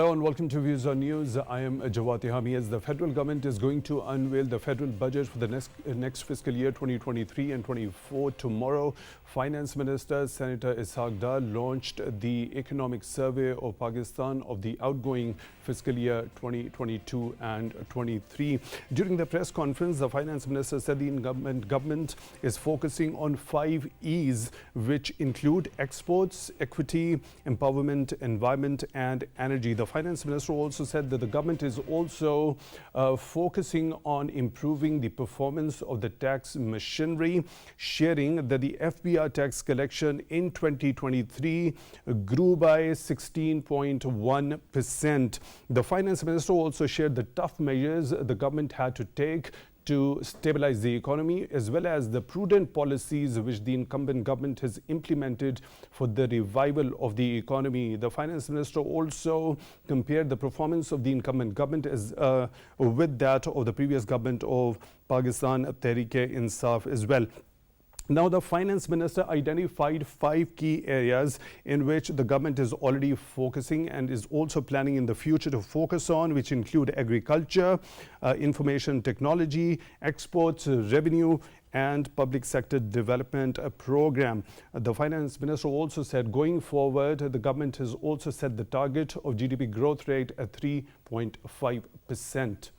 Hello and welcome to Views on News. I am Jawad Tehami. As the federal government is going to unveil the federal budget for the next fiscal year 2023 and 24 tomorrow, Finance Minister Senator Sardar launched the Economic Survey of Pakistan of the outgoing fiscal year 2022 and 23. During the press conference, the Finance Minister said the government is focusing on 5 E's, which include exports, equity, empowerment, environment and energy. The Finance Minister also said that the government is also focusing on improving the performance of the tax machinery, sharing that the FBR tax collection in 2023 grew by 16.1%. The Finance Minister also shared the tough measures the government had to take to stabilize the economy, as well as the prudent policies which the incumbent government has implemented for the revival of the economy. The Finance Minister also compared the performance of the incumbent government with that of the previous government of Pakistan Tehreek-e-Insaf as well. Now, the Finance Minister identified 5 key areas in which the government is already focusing and is also planning in the future to focus on, which include agriculture, information technology, exports, revenue, and public sector development program. The Finance Minister also said going forward, the government has also set the target of GDP growth rate at 3.5%.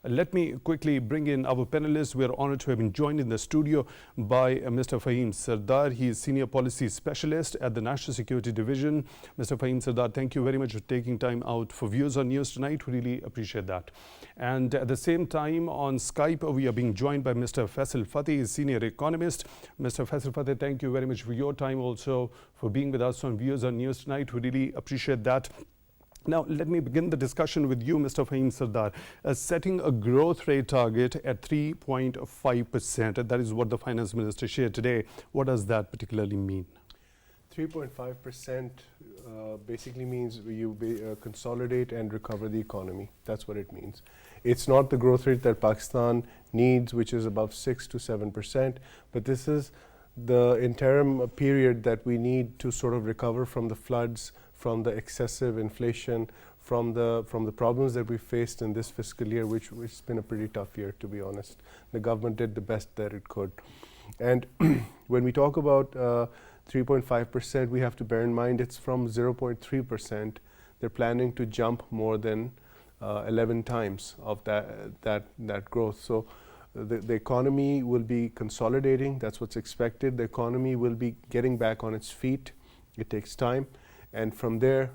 Let me quickly bring in our panelists. We are honored to have been joined in the studio by Mr. Faheem Sardar. He is Senior Policy Specialist at the National Security Division. Mr. Faheem Sardar, thank you very much for taking time out for Views on News tonight. We really appreciate that. And at the same time on Skype, we are being joined by Mr. Faisal Fateh, Senior Economist. Mr. Faisal Fateh, thank you very much for your time also for being with us on Views on News tonight. We really appreciate that. Now, let me begin the discussion with you, Mr. Faheem Sardar. Setting a growth rate target at 3.5%, that is what the Finance Minister shared today. What does that particularly mean? 3.5% basically means you consolidate and recover the economy. That's what it means. It's not the growth rate that Pakistan needs, which is above 6 to 7%, but this is the interim period that we need to sort of recover from the floods, from the excessive inflation, from the problems that we faced in this fiscal year, which has been a pretty tough year, to be honest. The government did the best that it could. And when we talk about 3.5%, we have to bear in mind it's from 0.3%. They're planning to jump more than 11 times of that growth. So the economy will be consolidating. That's what's expected. The economy will be getting back on its feet. It takes time. And from there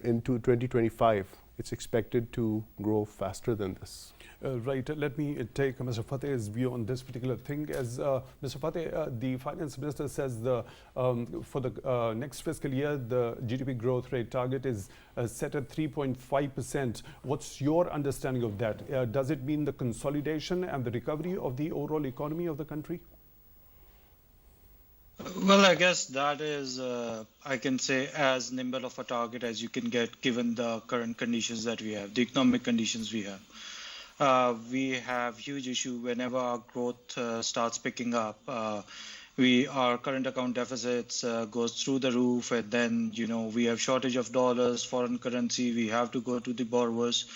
into 2025, it's expected to grow faster than this. Right. Let me take Mr. Fateh's view on this particular thing. As Mr. Fateh, the Finance Minister says for the next fiscal year, the GDP growth rate target is set at 3.5%. What's your understanding of that? Does it mean the consolidation and the recovery of the overall economy of the country? Well, I guess that is, I can say, as nimble of a target as you can get given the current conditions that we have, the economic conditions we have. We have huge issue whenever our growth starts picking up. Our current account deficits goes through the roof, and then, we have shortage of dollars, foreign currency, we have to go to the borrowers.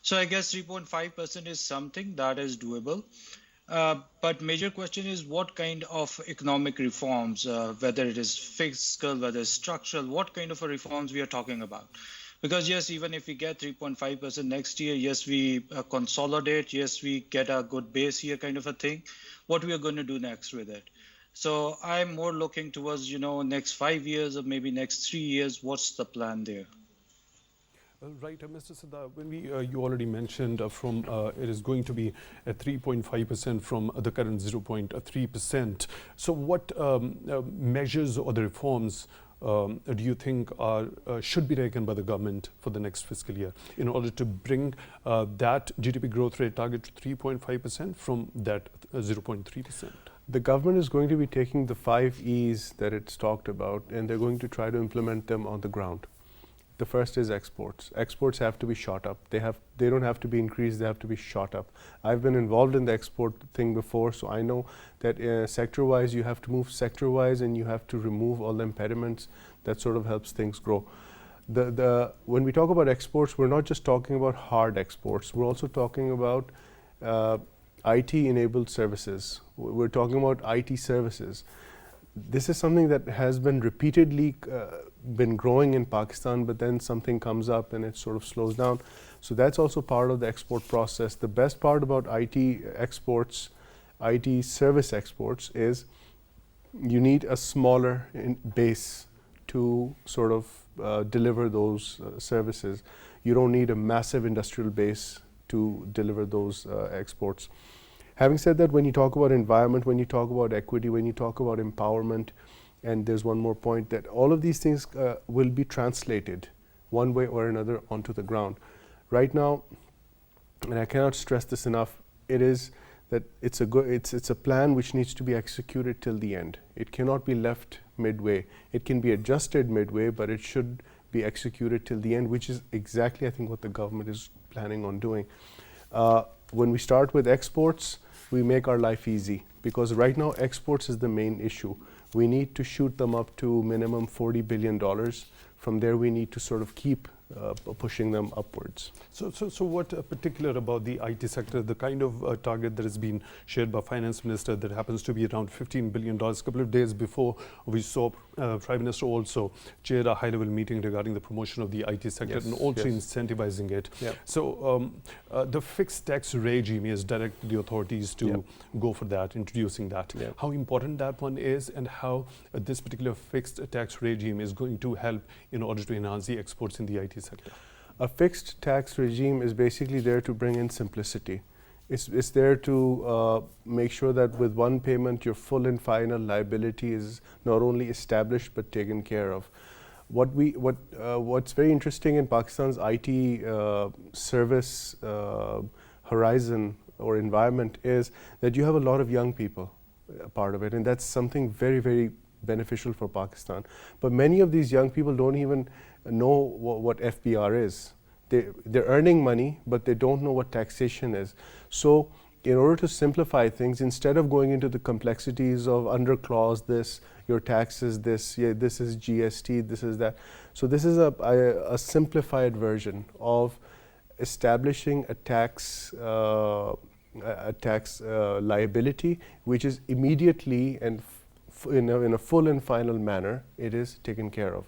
So I guess 3.5% is something that is doable. But major question is what kind of economic reforms, whether it is fiscal, whether it's structural, what kind of reforms we are talking about? Because yes, even if we get 3.5% next year, yes, we consolidate, yes, we get a good base year kind of a thing. What we are going to do next with it? So I'm more looking towards, next 5 years or maybe next 3 years. What's the plan there? Right, Mr. Sardar, when you already mentioned it is going to be at 3.5% from the current 0.3%. So what measures or the reforms do you think should be taken by the government for the next fiscal year in order to bring that GDP growth rate target to 3.5% from that 0.3%? The government is going to be taking the 5 E's that it's talked about, and they're going to try to implement them on the ground. The first is exports. Exports have to be shot up. They don't have to be increased, they have to be shot up. I've been involved in the export thing before, so I know that sector-wise you have to move sector-wise and you have to remove all the impediments that sort of helps things grow. When we talk about exports, we're not just talking about hard exports. We're also talking about IT-enabled services. We're talking about IT services. This is something that has been repeatedly been growing in Pakistan, but then something comes up and it sort of slows down. So that's also part of the export process. The best part about IT exports, IT service exports, is you need a smaller base to sort of deliver those services. You don't need a massive industrial base to deliver those exports. Having said that, when you talk about environment, when you talk about equity, when you talk about empowerment, and there's one more point, that all of these things will be translated one way or another onto the ground. Right now, and I cannot stress this enough, it is that it's a plan which needs to be executed till the end. It cannot be left midway. It can be adjusted midway, but it should be executed till the end, which is exactly, I think, what the government is planning on doing. When we start with exports, we make our life easy, because right now exports is the main issue. We need to shoot them up to minimum $40 billion. From there, we need to sort of keep pushing them upwards. So what particular about the IT sector, the kind of target that has been shared by Finance Minister that happens to be around $15 billion. A couple of days before, we saw Prime Minister also chaired a high-level meeting regarding the promotion of the IT sector and also incentivizing it. So the fixed tax regime has directed the authorities to go for that, introducing that. How important that one is, and how this particular fixed tax regime is going to help in order to enhance the exports in the IT sector? A fixed tax regime is basically there to bring in simplicity. It's there to make sure that with one payment, your full and final liability is not only established but taken care of. What's very interesting in Pakistan's IT service horizon or environment is that you have a lot of young people part of it, and that's something very, very beneficial for Pakistan. But many of these young people don't even know what FBR is. They're earning money, but they don't know what taxation is. So in order to simplify things, instead of going into the complexities of under clause this, your tax is this, this is GST, this is that. So this is a simplified version of establishing a tax liability, which is immediately and in a full and final manner, it is taken care of.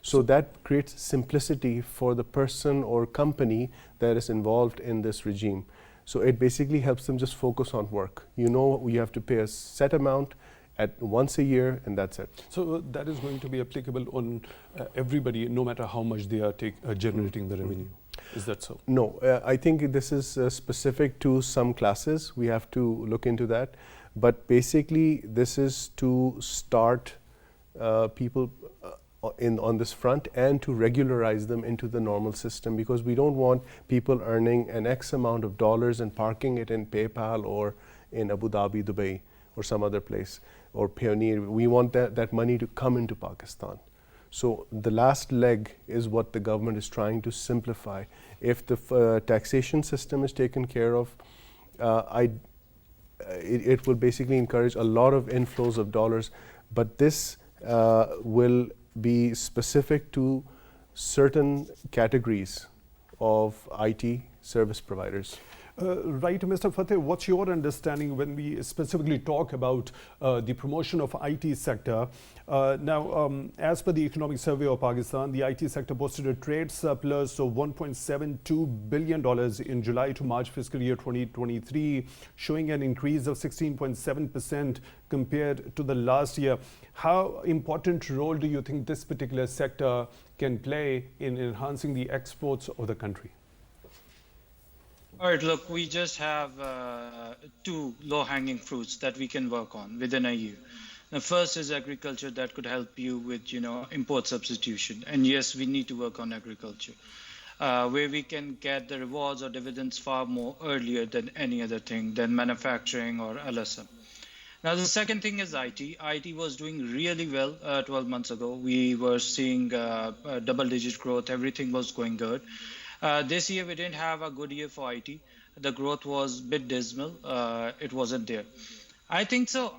So that creates simplicity for the person or company that is involved in this regime. So it basically helps them just focus on work. You know, you have to pay a set amount at once a year, and that's it. So that is going to be applicable on everybody, no matter how much they are generating the revenue. Is that so? No, I think this is specific to some classes. We have to look into that. But basically, this is to start people on this front and to regularize them into the normal system, because we don't want people earning an X amount of dollars and parking it in PayPal or in Abu Dhabi, Dubai, or some other place, or Payoneer. We want that money to come into Pakistan. So the last leg is what the government is trying to simplify. If the taxation system is taken care of, it will basically encourage a lot of inflows of dollars, but this will be specific to certain categories of IT service providers. Right, Mr. Fateh, what's your understanding when we specifically talk about the promotion of IT sector? Now, as per the Economic Survey of Pakistan, the IT sector posted a trade surplus of $1.72 billion in July to March fiscal year 2023, showing an increase of 16.7% compared to the last year. How important role do you think this particular sector can play in enhancing the exports of the country? All right, look, we just have two low-hanging fruits that we can work on within a year. The first is agriculture that could help you with, import substitution. And yes, we need to work on agriculture, where we can get the rewards or dividends far more earlier than any other thing, than manufacturing or LSM. Now, the second thing is IT. IT was doing really well 12 months ago. We were seeing double-digit growth. Everything was going good. This year, we didn't have a good year for IT. The growth was a bit dismal. It wasn't there. I think so.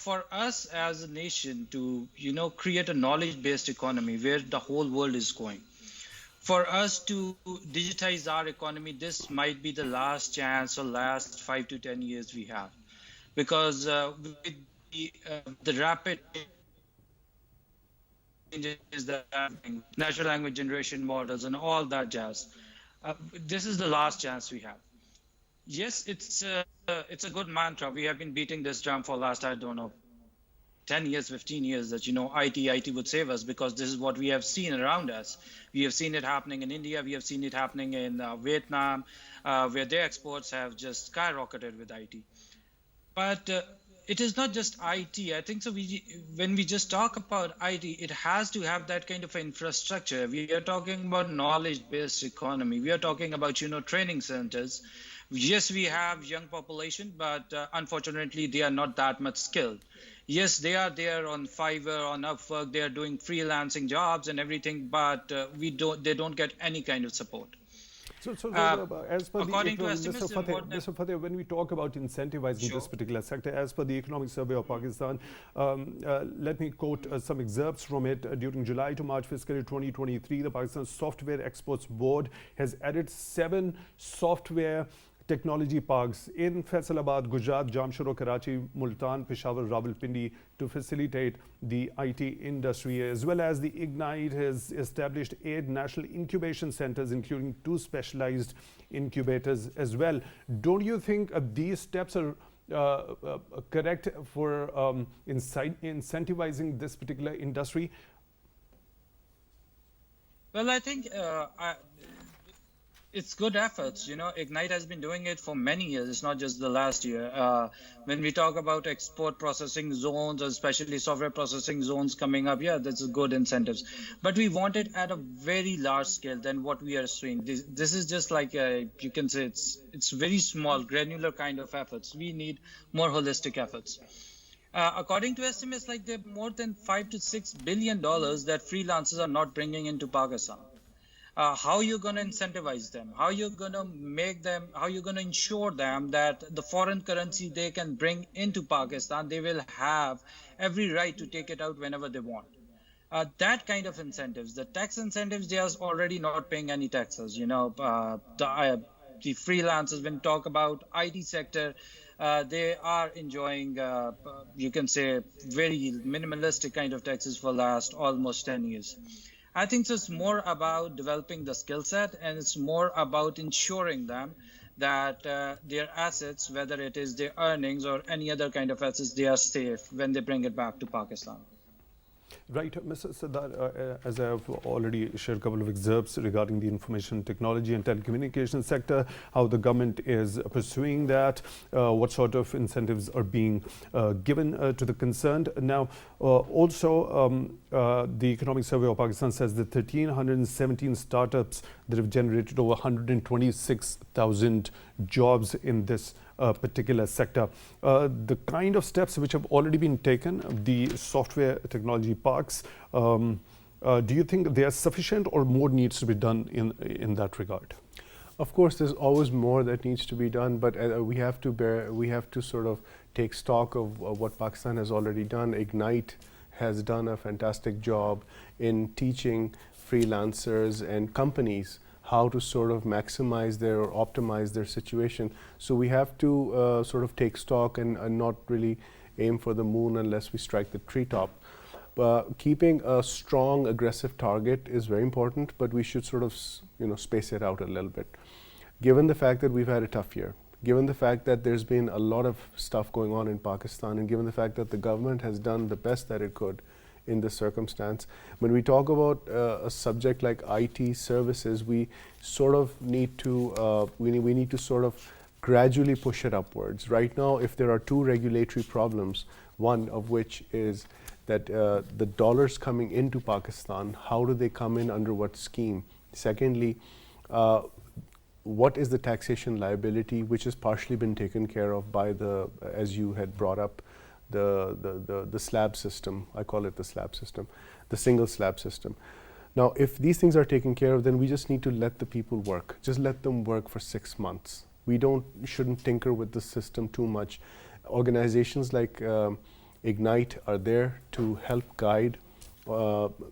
for us as a nation to, create a knowledge-based economy where the whole world is going, for us to digitize our economy, this might be the last chance or last 5 to 10 years we have, because with the rapid changes that are happening, natural language generation models and all that jazz, this is the last chance we have. Yes, it's a good mantra. We have been beating this drum for last, I don't know, 10 years, 15 years, that, IT would save us, because this is what we have seen around us. We have seen it happening in India. We have seen it happening in Vietnam, where their exports have just skyrocketed with IT. But it is not just IT. I think so. When we just talk about IT, it has to have that kind of infrastructure. We are talking about knowledge-based economy. We are talking about, training centers. Yes, we have young population, but unfortunately, they are not that much skilled. Yes, they are there on Fiverr, on Upwork. They are doing freelancing jobs and everything, but they don't get any kind of support. So as per according the to estimates, Mr. Fateh, when we talk about incentivizing this particular sector, as per the Economic Survey of Pakistan, let me quote some excerpts from it. During July to March fiscal year 2023, the Pakistan Software Exports Board has added 7 software technology parks in Faisalabad, Gujarat, Jamshoro, Karachi, Multan, Peshawar, Rawalpindi to facilitate the IT industry, as well as the Ignite has established 8 national incubation centers, including 2 specialized incubators as well. Don't you think these steps are correct for incentivizing this particular industry? Well, I think it's good efforts. Ignite has been doing it for many years. It's not just the last year. When we talk about export processing zones, especially software processing zones coming up, yeah, that's good incentives. But we want it at a very large scale than what we are seeing. This is just like you can say it's very small, granular kind of efforts. We need more holistic efforts. According to estimates, like there are more than $5 to $6 billion that freelancers are not bringing into Pakistan. How are you going to incentivize them? How are you going to make them? How are you going to ensure them that the foreign currency they can bring into Pakistan, they will have every right to take it out whenever they want? That kind of incentives, the tax incentives, they are already not paying any taxes. The freelancers, when we talk about IT sector, they are enjoying, you can say, very minimalistic kind of taxes for last almost 10 years. I think it's more about developing the skill set, and it's more about ensuring them that their assets, whether it is their earnings or any other kind of assets, they are safe when they bring it back to Pakistan. Right, Mr. Sardar, as I have already shared a couple of excerpts regarding the information technology and telecommunication sector, how the government is pursuing that, what sort of incentives are being given to the concerned. Now, also, the Economic Survey of Pakistan says that 1,317 startups that have generated over 126,000 jobs in this particular sector. The kind of steps which have already been taken, the software technology parks, do you think they are sufficient or more needs to be done in that regard? Of course, there's always more that needs to be done, but we have to sort of take stock of what Pakistan has already done. Ignite has done a fantastic job in teaching freelancers and companies how to sort of maximize or optimize their situation. So we have to sort of take stock and not really aim for the moon unless we strike the treetop. Keeping a strong, aggressive target is very important, but we should sort of space it out a little bit. Given the fact that we've had a tough year, given the fact that there's been a lot of stuff going on in Pakistan, and given the fact that the government has done the best that it could in this circumstance, when we talk about a subject like IT services, we sort of need to we need to sort of gradually push it upwards. Right now, if there are 2 regulatory problems, one of which is that the dollars coming into Pakistan, how do they come in, under what scheme? Secondly, what is the taxation liability, which has partially been taken care of by as you had brought up, the slab system. I call it the slab system, the single slab system. Now, if these things are taken care of, then we just need to let the people work. Just let them work for 6 months. We shouldn't tinker with the system too much. Organizations like Ignite are there to help guide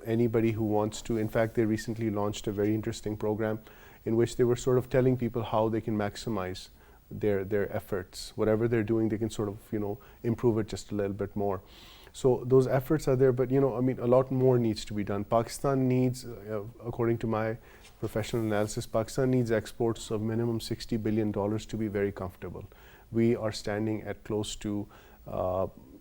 anybody who wants to. In fact, they recently launched a very interesting program in which they were sort of telling people how they can maximize their efforts. Whatever they're doing, they can sort of, improve it just a little bit more. So those efforts are there, but a lot more needs to be done. Pakistan needs, according to my professional analysis, Pakistan needs exports of minimum $60 billion to be very comfortable. We are standing at close to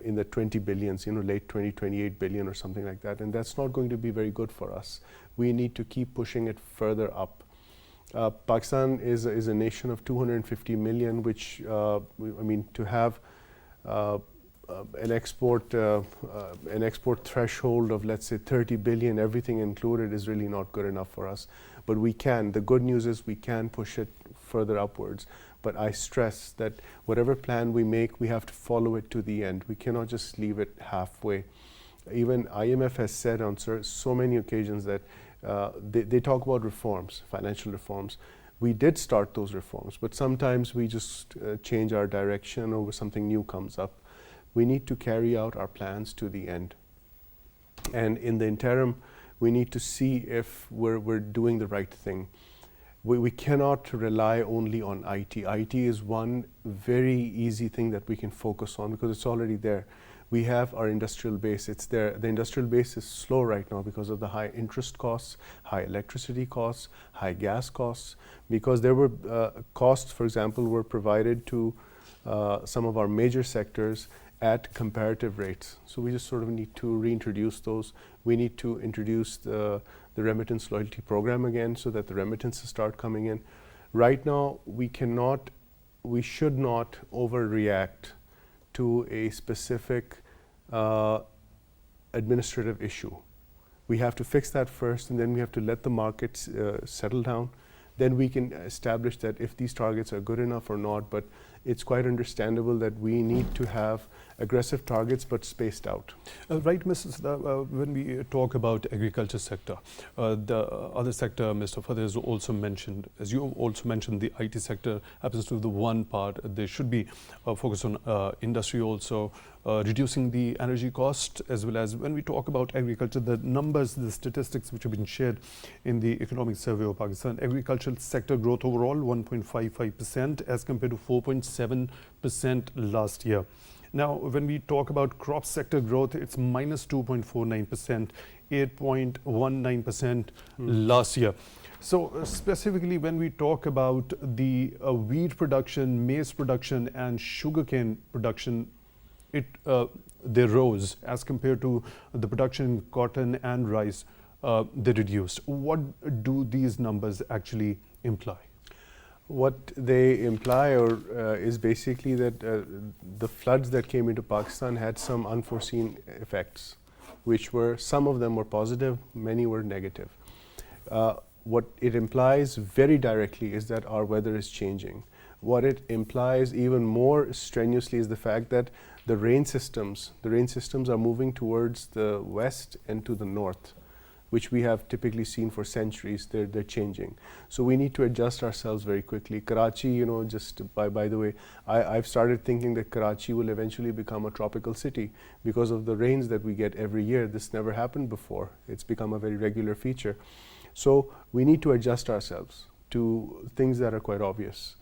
in the 20 billions, late 20, 28 billion or something like that, and that's not going to be very good for us. We need to keep pushing it further up. Pakistan is a nation of 250 million, which, to have an export threshold of, let's say, 30 billion, everything included, is really not good enough for us. But we can. The good news is we can push it further upwards. But I stress that whatever plan we make, we have to follow it to the end. We cannot just leave it halfway. Even IMF has said on so many occasions that they talk about reforms, financial reforms. We did start those reforms, but sometimes we just change our direction or something new comes up. We need to carry out our plans to the end. And in the interim, we need to see if we're doing the right thing. We cannot rely only on IT. IT is one very easy thing that we can focus on because it's already there. We have our industrial base, it's there. The industrial base is slow right now because of the high interest costs, high electricity costs, high gas costs, because there were costs, for example, were provided to some of our major sectors at comparative rates. So we just sort of need to reintroduce those. We need to introduce the remittance loyalty program again so that the remittances start coming in. Right now, we should not overreact to a specific administrative issue. We have to fix that first, and then we have to let the markets settle down. Then we can establish that if these targets are good enough or not, but it's quite understandable that we need to have aggressive targets but spaced out. Right, Mr. Sardar, when we talk about agriculture sector, the other sector Mr. Fateh has also mentioned, as you also mentioned, the IT sector happens to be the one part. There should be a focus on industry also, reducing the energy cost, as well as when we talk about agriculture, the numbers, the statistics which have been shared in the Economic Survey of Pakistan, agricultural sector growth overall 1.55% as compared to 4.7% last year. Now, when we talk about crop sector growth, it's minus 2.49%, 8.19% last year. So specifically, when we talk about the wheat production, maize production, and sugarcane production, they rose as compared to the production in cotton and rice. They reduced. What do these numbers actually imply? What they imply is basically that the floods that came into Pakistan had some unforeseen effects, which some of them were positive, many were negative. What it implies very directly is that our weather is changing. What it implies even more strenuously is the fact that the rain systems are moving towards the west and to the north, which we have typically seen for centuries. They're changing. So we need to adjust ourselves very quickly. Karachi, just by the way, I've started thinking that Karachi will eventually become a tropical city because of the rains that we get every year. This never happened before. It's become a very regular feature. So we need to adjust ourselves to things that are quite obvious.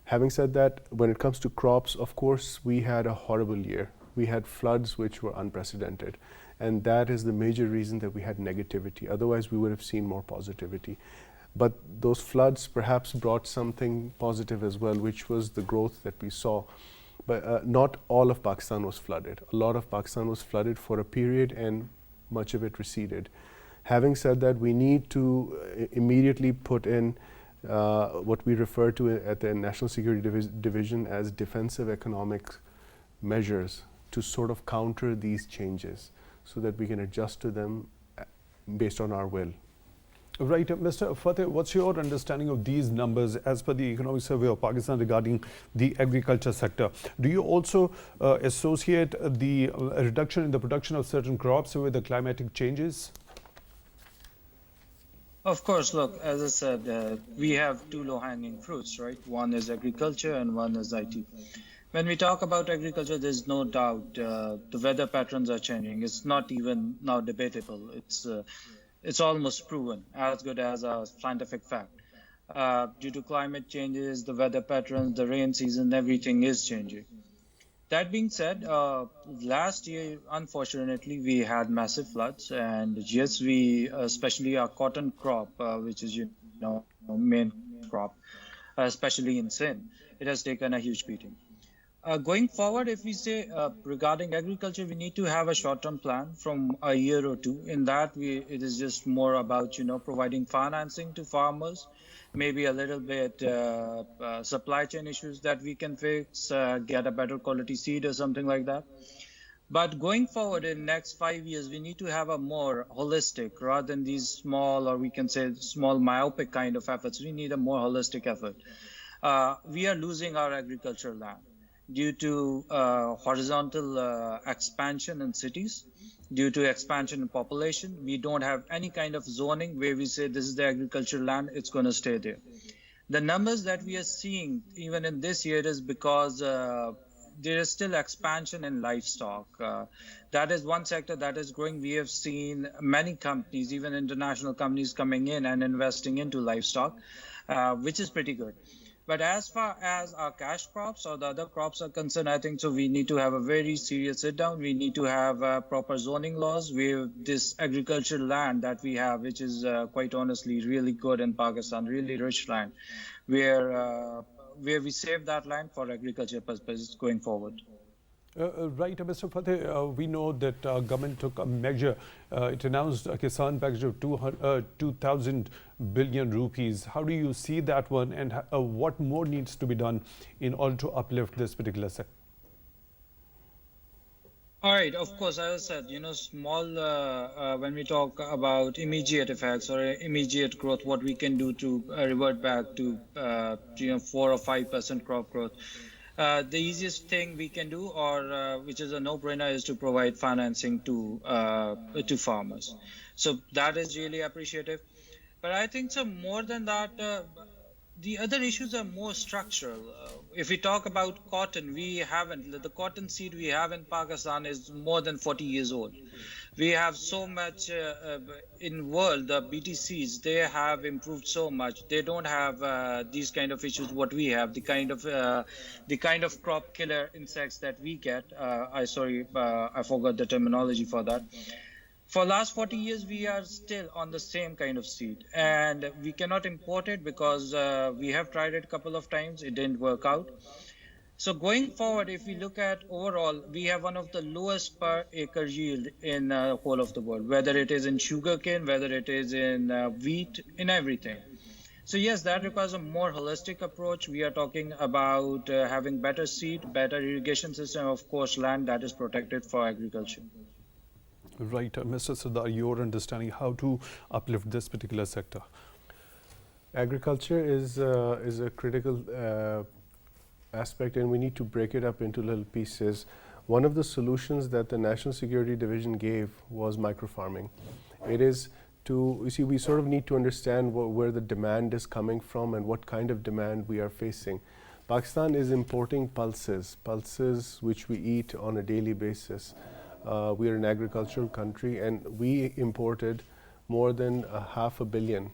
Having said that, when it comes to crops, of course, we had a horrible year. We had floods which were unprecedented. And that is the major reason that we had negativity. Otherwise, we would have seen more positivity. But those floods perhaps brought something positive as well, which was the growth that we saw. But not all of Pakistan was flooded. A lot of Pakistan was flooded for a period, and much of it receded. Having said that, we need to immediately put in what we refer to at the National Security Division as defensive economic measures to sort of counter these changes, so that we can adjust to them based on our will. Right. Mr. Fateh, what's your understanding of these numbers as per the Economic Survey of Pakistan regarding the agriculture sector? Do you also associate the reduction in the production of certain crops with the climatic changes? Of course, look, as I said, we have two low-hanging fruits, right? One is agriculture and one is IT. When we talk about agriculture, there's no doubt the weather patterns are changing. It's not even now debatable. It's almost proven, as good as a scientific fact. Due to climate changes, the weather patterns, the rain season, everything is changing. That being said, last year, unfortunately, we had massive floods, and yes, we, especially our cotton crop, which is, main crop, especially in Sindh, it has taken a huge beating. Going forward, if we say regarding agriculture, we need to have a short-term plan from a year or two. In that, it is just more about providing financing to farmers, maybe a little bit supply chain issues that we can fix, get a better quality seed or something like that. But going forward in next 5 years, we need to have a more holistic rather than these small, or we can say small myopic kind of efforts. We need a more holistic effort. We are losing our agricultural land due to horizontal expansion in cities, due to expansion in population. We don't have any kind of zoning where we say this is the agricultural land, it's going to stay there. The numbers that we are seeing even in this year is because there is still expansion in livestock. That is one sector that is growing. We have seen many companies, even international companies, coming in and investing into livestock, which is pretty good. But as far as our cash crops or the other crops are concerned, I think so we need to have a very serious sit down. We need to have proper zoning laws where this agricultural land that we have, which is quite honestly really good in Pakistan, really rich land, where we save that land for agriculture purposes going forward. Right, Mr. Fateh, we know that government took a measure. It announced a Kisan package of 2,000 billion rupees. How do you see that one, and what more needs to be done in order to uplift this particular sector? All right, of course, as I said, small, when we talk about immediate effects or immediate growth, what we can do to revert back to, 4 or 5% crop growth. The easiest thing we can do, or which is a no-brainer, is to provide financing to farmers. So that is really appreciative. But I think so more than that, the other issues are more structural. If we talk about cotton, the cotton seed we have in Pakistan is more than 40 years old. We have so much in world, the BTCs, they have improved so much. They don't have these kind of issues what we have, the kind of crop killer insects that we get. I forgot the terminology for that. For last 40 years, we are still on the same kind of seed, and we cannot import it because we have tried it a couple of times. It didn't work out. So going forward, if we look at overall, we have one of the lowest per acre yield in the whole of the world, whether it is in sugarcane, whether it is in wheat, in everything. So yes, that requires a more holistic approach. We are talking about having better seed, better irrigation system, of course, land that is protected for agriculture. Right, Mr. Sardar, your understanding how to uplift this particular sector? Agriculture is a critical aspect, and we need to break it up into little pieces. One of the solutions that the National Security Division gave was microfarming. It is we sort of need to understand where the demand is coming from and what kind of demand we are facing. Pakistan is importing pulses which we eat on a daily basis. We are an agricultural country, and we imported more than $500 million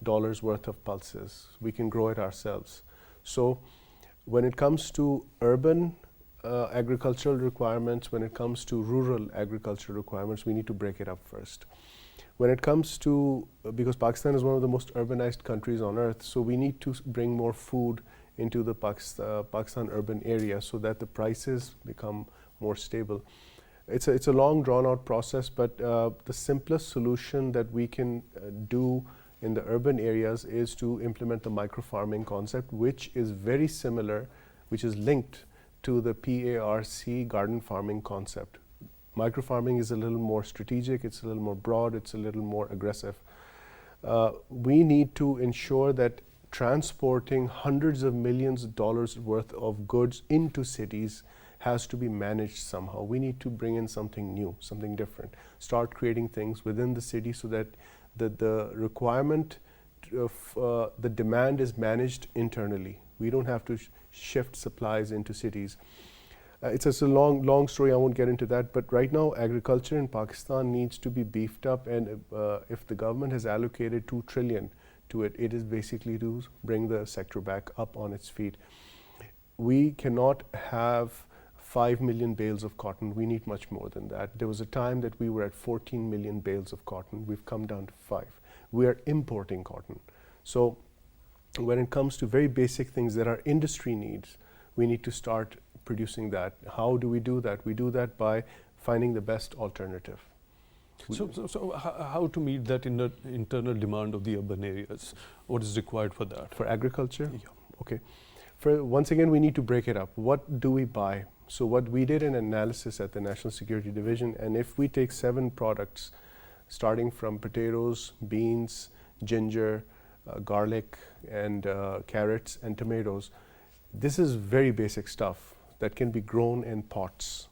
worth of pulses. We can grow it ourselves. So when it comes to urban agricultural requirements, when it comes to rural agricultural requirements, we need to break it up first. When it comes to, because Pakistan is one of the most urbanized countries on earth, so we need to bring more food into the Pakistan urban area so that the prices become more stable. It's a long drawn out process, but the simplest solution that we can do in the urban areas is to implement the microfarming concept, which is very similar, which is linked to the PARC garden farming concept. Microfarming is a little more strategic, it's a little more broad, it's a little more aggressive. We need to ensure that transporting hundreds of millions of dollars worth of goods into cities has to be managed somehow. We need to bring in something new, something different. Start creating things within the city so that the requirement of the demand is managed internally. We don't have to shift supplies into cities. It's a long story, I won't get into that, but right now agriculture in Pakistan needs to be beefed up, and if the government has allocated 2 trillion to it, it is basically to bring the sector back up on its feet. We cannot have 5 million bales of cotton. We need much more than that. There was a time that we were at 14 million bales of cotton. We've come down to 5. We are importing cotton. So when it comes to very basic things that our industry needs, we need to start producing that. How do we do that? We do that by finding the best alternative. So how to meet that internal demand of the urban areas? What is required for that? For agriculture? Yeah. Okay. Once again, we need to break it up. What do we buy? So what we did an analysis at the National Security Division, and if we take 7 products, starting from potatoes, beans, ginger, garlic, and carrots and tomatoes, this is very basic stuff that can be grown in pots.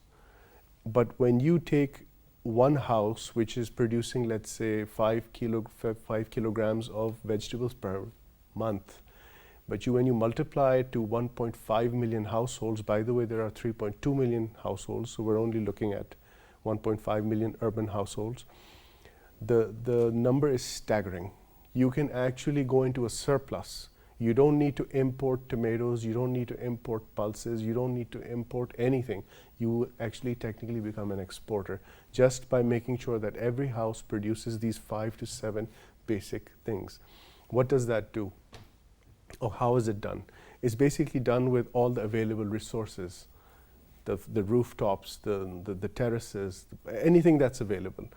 But when you take one house which is producing, let's say, 5 kilograms of vegetables per month, but when you multiply it to 1.5 million households, by the way, there are 3.2 million households, so we're only looking at 1.5 million urban households. The number is staggering. You can actually go into a surplus. You don't need to import tomatoes, you don't need to import pulses, you don't need to import anything. You actually technically become an exporter just by making sure that every house produces these 5 to 7 basic things. What does that do? Or how is it done? It's basically done with all the available resources, the rooftops, the terraces, anything that's available.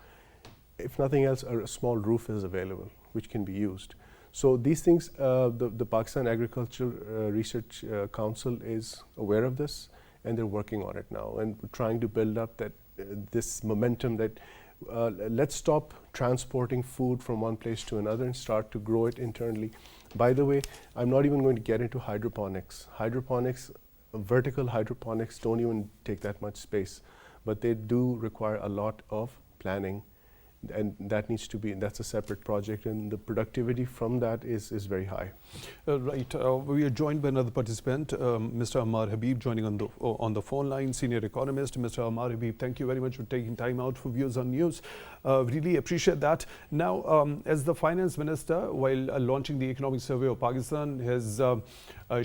If nothing else, a small roof is available, which can be used. So these things, the Pakistan Agricultural Research Council is aware of this, and they're working on it now and trying to build up that this momentum that let's stop transporting food from one place to another and start to grow it internally. By the way, I'm not even going to get into hydroponics. Hydroponics, vertical hydroponics don't even take that much space, but they do require a lot of planning, and that needs to be, that's a separate project, and the productivity from that is very high. Right. We are joined by another participant, Mr. Ammar Habib, joining on the phone line, senior economist. Mr. Ammar Habib, thank you very much for taking time out for Views on News. Really appreciate that. Now, as the finance minister, while launching the economic survey of Pakistan, has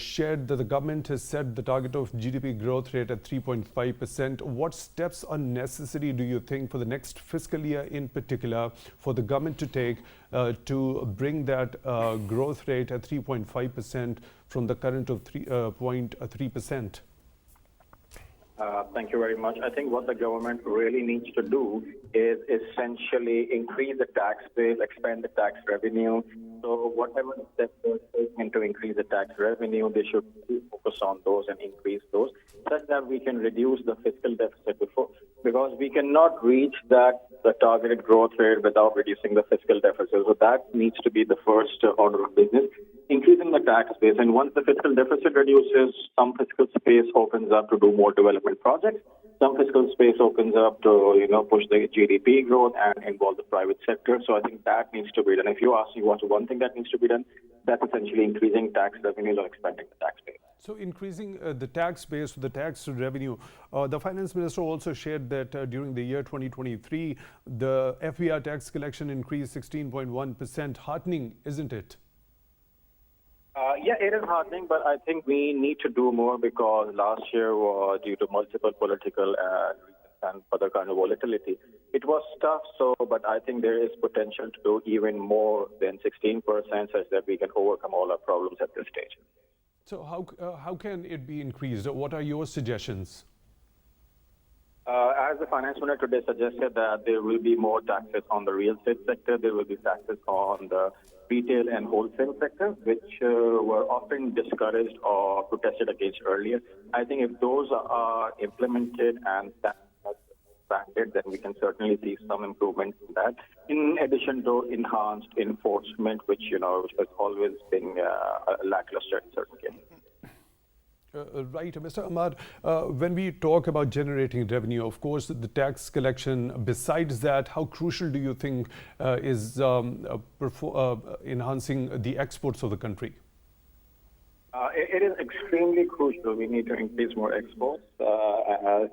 shared that the government has set the target of GDP growth rate at 3.5%. What steps are necessary, do you think, for the next fiscal year in particular, for the government to take to bring that growth rate at 3.5% from the current of 3.3%? Thank you very much. I think what the government really needs to do is essentially increase the tax base, expand the tax revenue. So whatever steps they're taking to increase the tax revenue, they should focus on those and increase those, such that we can reduce the fiscal deficit because we cannot reach the targeted growth rate without reducing the fiscal deficit. So that needs to be the first order of business, increasing the tax base. And once the fiscal deficit reduces, some fiscal space opens up to do more development projects. Some fiscal space opens up to, push the GDP growth and involve the private sector. So I think that needs to be done. If you ask me what's one thing that needs to be done, that's essentially increasing tax revenues or expanding the tax base. So increasing the tax base, the tax revenue. The finance minister also shared that during the year 2023, the FBR tax collection increased 16.1%. Heartening, isn't it? Yeah, it is heartening, but I think we need to do more because last year was due to multiple political and other kind of volatility. It was tough, but I think there is potential to do even more than 16% such that we can overcome all our problems at this stage. So how can it be increased? What are your suggestions? As the finance minister today suggested that there will be more taxes on the real estate sector, there will be taxes on the retail and wholesale sectors, which were often discouraged or protested against earlier. I think if those are implemented and expanded, then we can certainly see some improvement in that. In addition to enhanced enforcement, which has always been lackluster in certain cases. Right, Mr. Ammar, when we talk about generating revenue, of course, the tax collection, besides that, how crucial do you think is enhancing the exports of the country? It is extremely crucial. We need to increase more exports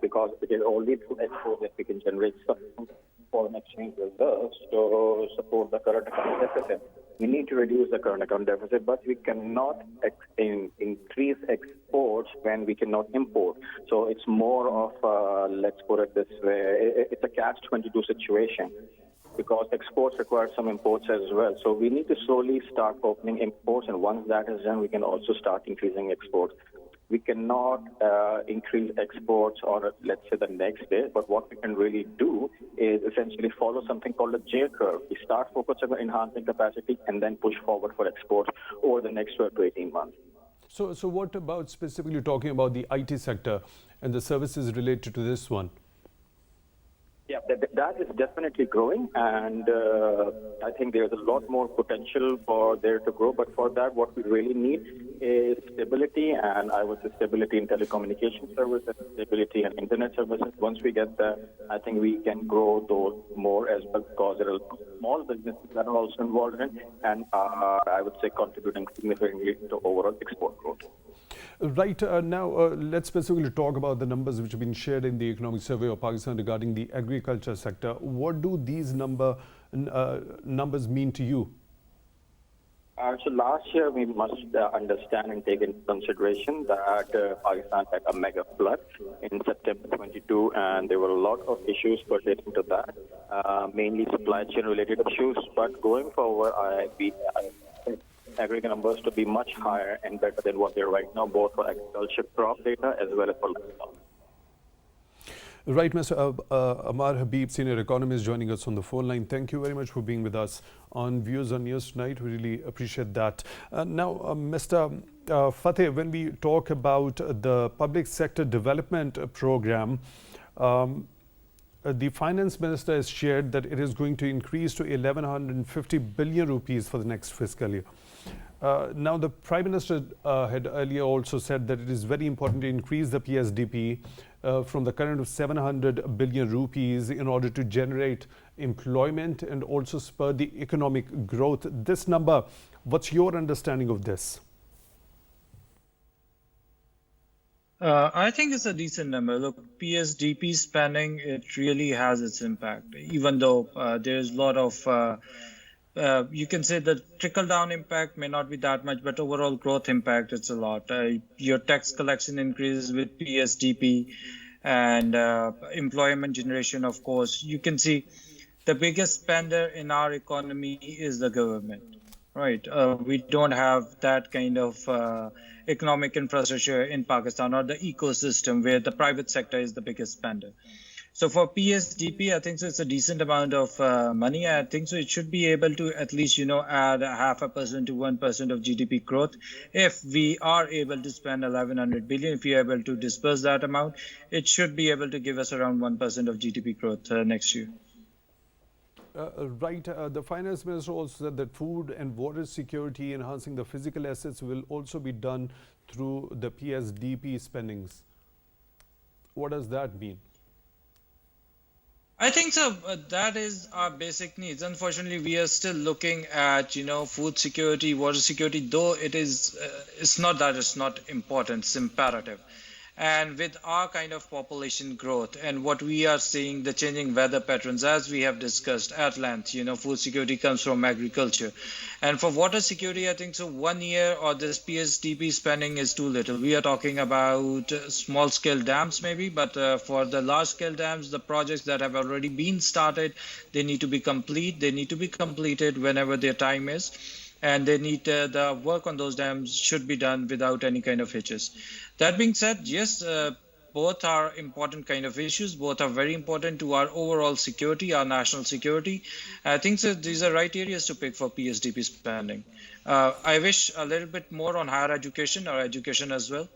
because it is only through exports that we can generate some foreign exchange reserves to support the current account deficit. We need to reduce the current account deficit, but we cannot increase exports when we cannot import. So it's more of, let's put it this way, it's a catch-22 situation, because exports require some imports as well. So we need to slowly start opening imports, and once that is done, we can also start increasing exports. We cannot increase exports or let's say the next day, but what we can really do is essentially follow something called a J curve. We start focusing on enhancing capacity and then push forward for exports over the next 12 to 18 months. So what about specifically talking about the IT sector and the services related to this one? Yeah, that is definitely growing, and I think there's a lot more potential for there to grow. But for that, what we really need is stability, and I would say stability in telecommunication services, stability in internet services. Once we get that, I think we can grow those more as well, because there are small businesses that are also involved in, and I would say contributing significantly to overall export growth. Right, now let's specifically talk about the numbers which have been shared in the Economic Survey of Pakistan regarding the agriculture sector. What do these numbers mean to you? So last year we must understand and take into consideration that Pakistan had a mega flood in September 22, and there were a lot of issues pertaining to that, mainly supply chain related issues. But going forward, I aggregate numbers to be much higher and better than what they're right now, both for agriculture crop data as well as for livestock. Right, Mr. Ammar Habib, Senior Economist, joining us on the phone line. Thank you very much for being with us on Views on News tonight. We really appreciate that. Now, Mr. Fateh, when we talk about the public sector development program, the finance minister has shared that it is going to increase to 1150 billion rupees for the next fiscal year. Now, the Prime Minister had earlier also said that it is very important to increase the PSDP from the current of 700 billion rupees in order to generate employment and also spur the economic growth. This number, what's your understanding of this? I think it's a decent number. Look, PSDP spending, it really has its impact, even though there's a lot of you can say the trickle-down impact may not be that much, but overall growth impact, it's a lot. Your tax collection increases with PSDP and employment generation, of course. You can see the biggest spender in our economy is the government, right? We don't have that kind of economic infrastructure in Pakistan or the ecosystem where the private sector is the biggest spender. So for PSDP, I think so it's a decent amount of money. I think so it should be able to at least, add 0.5% to 1% of GDP growth. If we are able to spend 1100 billion, if we are able to disperse that amount, it should be able to give us around 1% of GDP growth next year. Right. The finance minister also said that food and water security, enhancing the physical assets, will also be done through the PSDP spendings. What does that mean? I think so. That is our basic needs. Unfortunately, we are still looking at, food security, water security, though it is, it's not that it's not important, it's imperative. And with our kind of population growth and what we are seeing, the changing weather patterns, as we have discussed at length, food security comes from agriculture. And for water security, I think so 1 year or this PSDP spending is too little. We are talking about small scale dams maybe, but for the large scale dams, the projects that have already been started, they need to be complete. They need to be completed whenever their time is. And they need the work on those dams should be done without any kind of hitches. That being said, yes, both are important kind of issues. Both are very important to our overall security, our national security. I think so these are right areas to pick for PSDP spending. I wish a little bit more on higher education or education as well.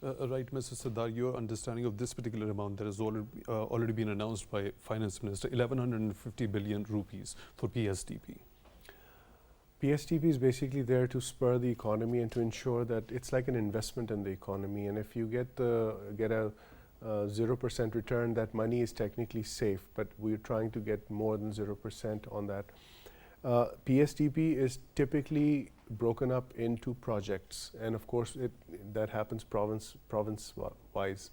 Right, Mr. Sardar, your understanding of this particular amount that has already been announced by Finance Minister, 1150 billion rupees for PSDP. PSDP is basically there to spur the economy and to ensure that it's like an investment in the economy. And if you get a 0% return, that money is technically safe, but we're trying to get more than 0% on that. PSTP is typically broken up into projects, and of course that happens province-wise.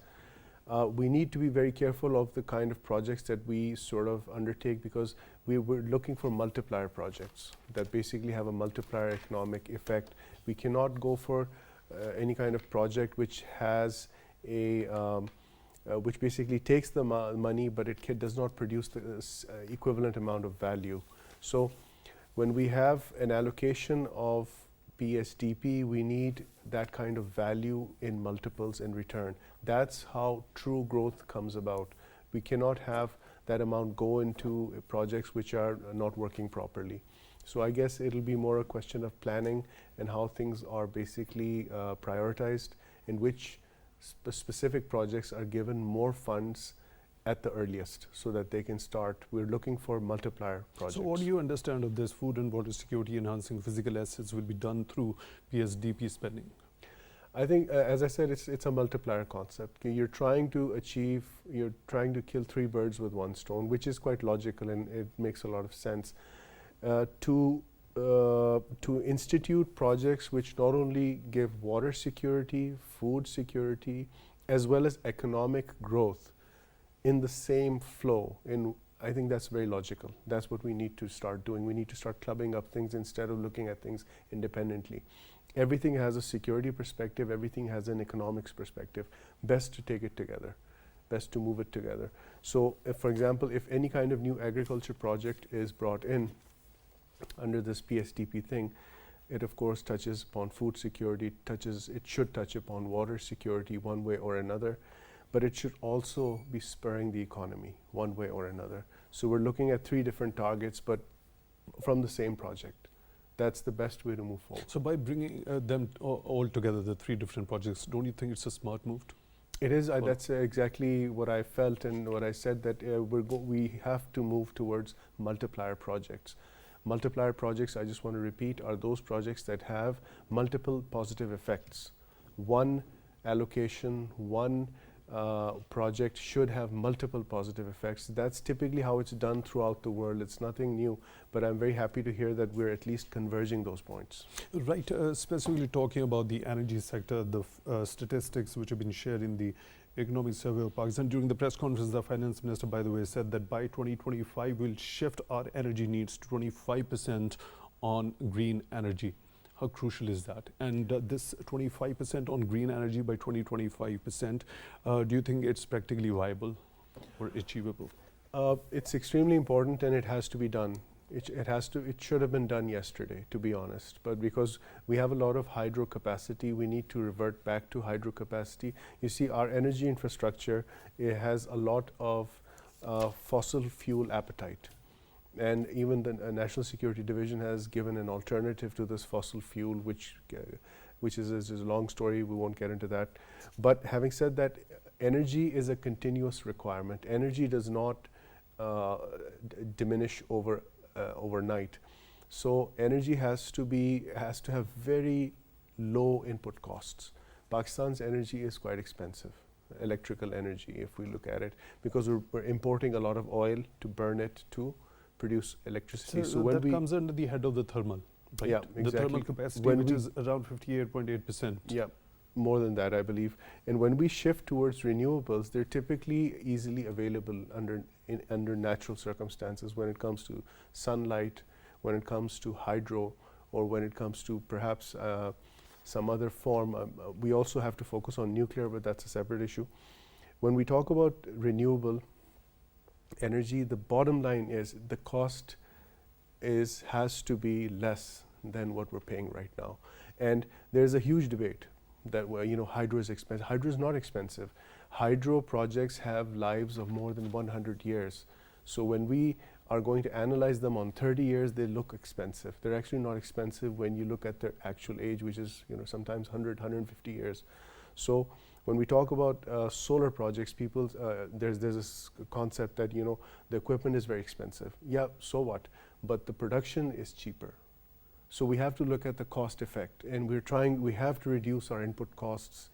We need to be very careful of the kind of projects that we sort of undertake, because we're looking for multiplier projects that basically have a multiplier economic effect. We cannot go for any kind of project which has a which basically takes the money, but it does not produce the equivalent amount of value. So when we have an allocation of PSDP, we need that kind of value in multiples in return. That's how true growth comes about. We cannot have that amount go into projects which are not working properly. So I guess it'll be more a question of planning and how things are basically prioritized, in which specific projects are given more funds at the earliest so that they can start. We're looking for multiplier projects. So what do you understand of this food and water security enhancing physical assets will be done through PSDP spending? I think, as I said, it's a multiplier concept. You're trying to kill three birds with one stone, which is quite logical and it makes a lot of sense. To institute projects which not only give water security, food security, as well as economic growth in the same flow, I think that's very logical. That's what we need to start doing. We need to start clubbing up things instead of looking at things independently. Everything has a security perspective, everything has an economics perspective. Best to take it together, best to move it together. So if, for example, if any kind of new agriculture project is brought in under this PSDP thing, it of course touches upon food security, it should touch upon water security one way or another, but it should also be spurring the economy one way or another. So we're looking at three different targets, but from the same project. That's the best way to move forward. So by bringing them all together, the three different projects, don't you think it's a smart move? It is. That's exactly what I felt and what I said, that we have to move towards multiplier projects. Multiplier projects, I just want to repeat, are those projects that have multiple positive effects. One allocation, one project should have multiple positive effects. That's typically how it's done throughout the world. It's nothing new, but I'm very happy to hear that we're at least converging those points. Right, specifically talking about the energy sector, the statistics which have been shared in the Economic Survey of Pakistan. During the press conference, the finance minister, by the way, said that by 2025, we'll shift our energy needs to 25% on green energy. How crucial is that? And this 25% on green energy by 2025%, do you think it's practically viable or achievable? It's extremely important and it has to be done. It should have been done yesterday, to be honest. But because we have a lot of hydro capacity, we need to revert back to hydro capacity. You see, our energy infrastructure, it has a lot of fossil fuel appetite. And even the National Security Division has given an alternative to this fossil fuel, which is a long story. We won't get into that. But having said that, energy is a continuous requirement. Energy does not diminish overnight. So energy has to have very low input costs. Pakistan's energy is quite expensive, electrical energy, if we look at it, because we're importing a lot of oil to burn it to produce electricity. So when that comes under the head of the thermal, right? Yeah, exactly. The thermal capacity, which is around 58.8%. Yeah, more than that, I believe. And when we shift towards renewables, they're typically easily available under natural circumstances, when it comes to sunlight, when it comes to hydro, or when it comes to perhaps some other form. We also have to focus on nuclear, but that's a separate issue. When we talk about renewable energy, the bottom line is the cost has to be less than what we're paying right now. And there's a huge debate that hydro is expensive. Hydro is not expensive. Hydro projects have lives of more than 100 years. So when we are going to analyze them on 30 years, they look expensive. They're actually not expensive when you look at their actual age, which is sometimes 100, 150 years. So when we talk about solar projects, there's this concept that the equipment is very expensive. Yeah, so what? But the production is cheaper. So we have to look at the cost effect, and we have to reduce our input costs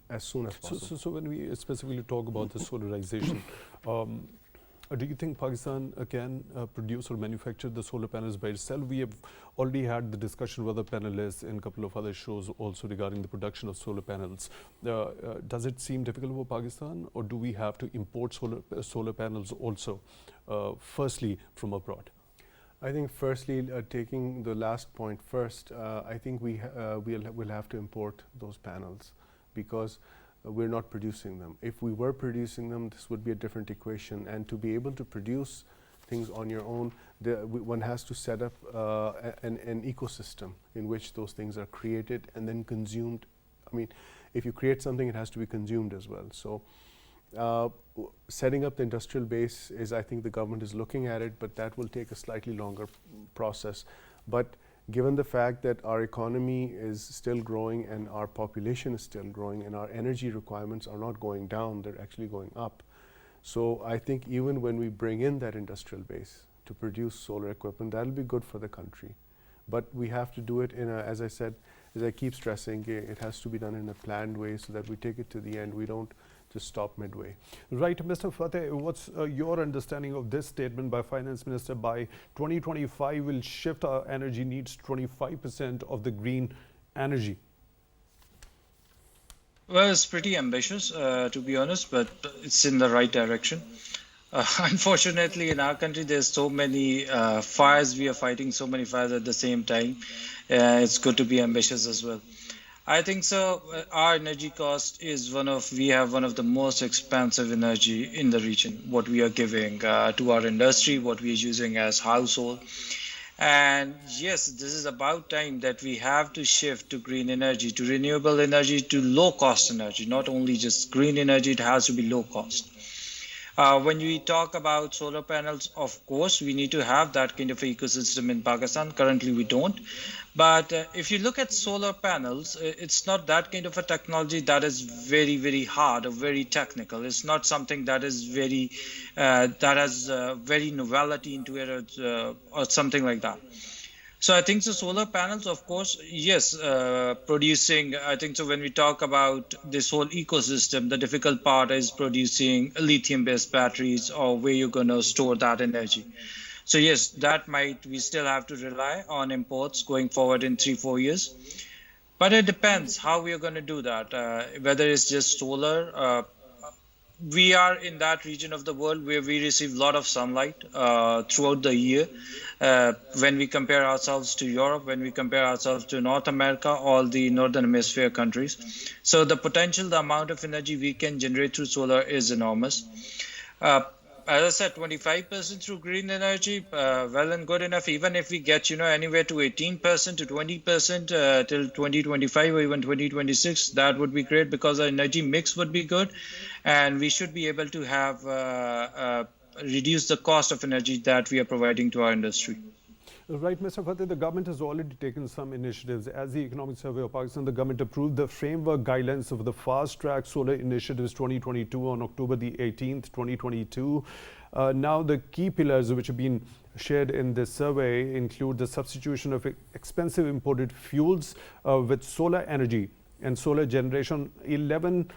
as soon as possible. So when we specifically talk about the solarization, Do you think Pakistan can produce or manufacture the solar panels by itself? We have already had the discussion with the panelists in a couple of other shows also regarding the production of solar panels. Does it seem difficult for Pakistan, or do we have to import solar panels also, firstly from abroad? I think firstly, taking the last point first, I think we'll have to import those panels because we're not producing them. If we were producing them, this would be a different equation. And to be able to produce things on your own, one has to set up an ecosystem in which those things are created and then consumed. I mean, if you create something, it has to be consumed as well. So setting up the industrial base is, I think the government is looking at it, but that will take a slightly longer process. But given the fact that our economy is still growing and our population is still growing and our energy requirements are not going down, they're actually going up. So I think even when we bring in that industrial base to produce solar equipment, that'll be good for the country. But we have to do it in a, as I said, as I keep stressing, it has to be done in a planned way so that we take it to the end. We don't just stop midway. Right, Mr. Fateh, what's your understanding of this statement by Finance Minister? By 2025, we'll shift our energy needs 25% of the green energy. Well, it's pretty ambitious, to be honest, but it's in the right direction. Unfortunately, in our country, there's so many fires. We are fighting so many fires at the same time. It's good to be ambitious as well. I think so. Our energy cost is we have one of the most expensive energy in the region, what we are giving to our industry, what we are using as household. And yes, this is about time that we have to shift to green energy, to renewable energy, to low cost energy, not only just green energy, it has to be low cost. When we talk about solar panels, of course, we need to have that kind of ecosystem in Pakistan. Currently, we don't. But if you look at solar panels, it's not that kind of a technology that is very, very hard or very technical. It's not something that is very, that has very novelty into it or something like that. So I think the solar panels, of course, yes, producing, I think so when we talk about this whole ecosystem, the difficult part is producing lithium-based batteries or where you're going to store that energy. So yes, that we still have to rely on imports going forward in 3-4 years. But it depends how we are going to do that, whether it's just solar. We are in that region of the world where we receive a lot of sunlight throughout the year. When we compare ourselves to Europe, when we compare ourselves to North America, all the Northern Hemisphere countries. So the potential, the amount of energy we can generate through solar is enormous. As I said, 25% through green energy, well and good enough. Even if we get, anywhere to 18% to 20% till 2025 or even 2026, that would be great because our energy mix would be good. And we should be able to have reduce the cost of energy that we are providing to our industry. Right, Mr. Fateh, the government has already taken some initiatives. As the Economic Survey of Pakistan, the government approved the framework guidelines of the Fast Track Solar Initiatives 2022 on October the 18th, 2022. Now, the key pillars which have been shared in this survey include the substitution of expensive imported fuels with solar energy and solar generation, 11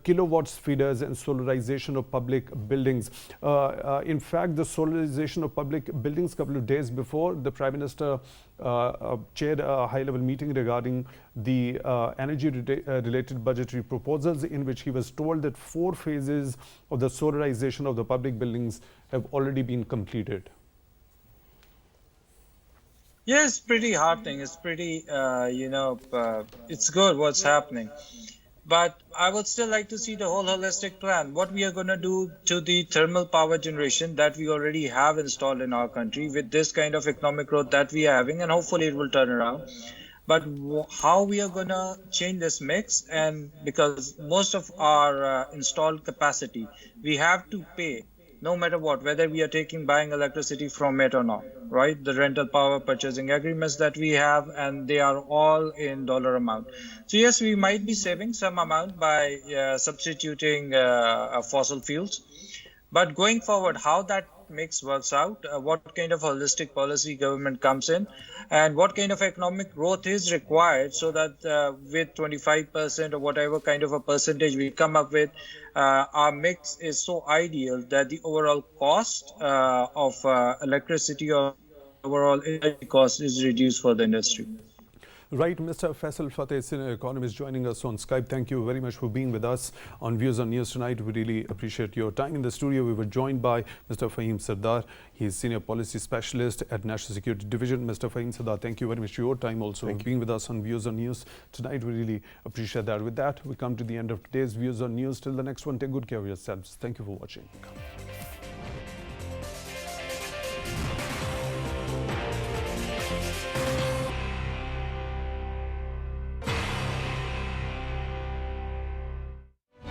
kilowatts feeders and solarization of public buildings. In fact, the solarization of public buildings a couple of days before, the Prime Minister chaired a high-level meeting regarding the energy-related budgetary proposals in which he was told that 4 phases of the solarization of the public buildings have already been completed. Yeah, it's pretty heartening. It's pretty, it's good what's happening. But I would still like to see the whole holistic plan. What we are going to do to the thermal power generation that we already have installed in our country with this kind of economic growth that we are having, and hopefully it will turn around. But how we are going to change this mix, and because most of our installed capacity, we have to pay no matter what, whether we are buying electricity from it or not, right? The rental power purchasing agreements that we have, and they are all in dollar amount. So yes, we might be saving some amount by substituting fossil fuels. But going forward, how that that mix works out, what kind of holistic policy government comes in, and what kind of economic growth is required so that with 25% or whatever kind of a percentage we come up with, our mix is so ideal that the overall cost of electricity or overall energy cost is reduced for the industry. Right, Mr. Faisal Fateh, senior economist, joining us on Skype. Thank you very much for being with us on Views on News tonight. We really appreciate your time. In the studio, we were joined by Mr. Faheem Sardar. He is senior policy specialist at National Security Division. Mr. Faheem Sardar, thank you very much for your time also being with us on Views on News tonight. We really appreciate that. With that, we come to the end of today's Views on News. Till the next one, take good care of yourselves. Thank you for watching.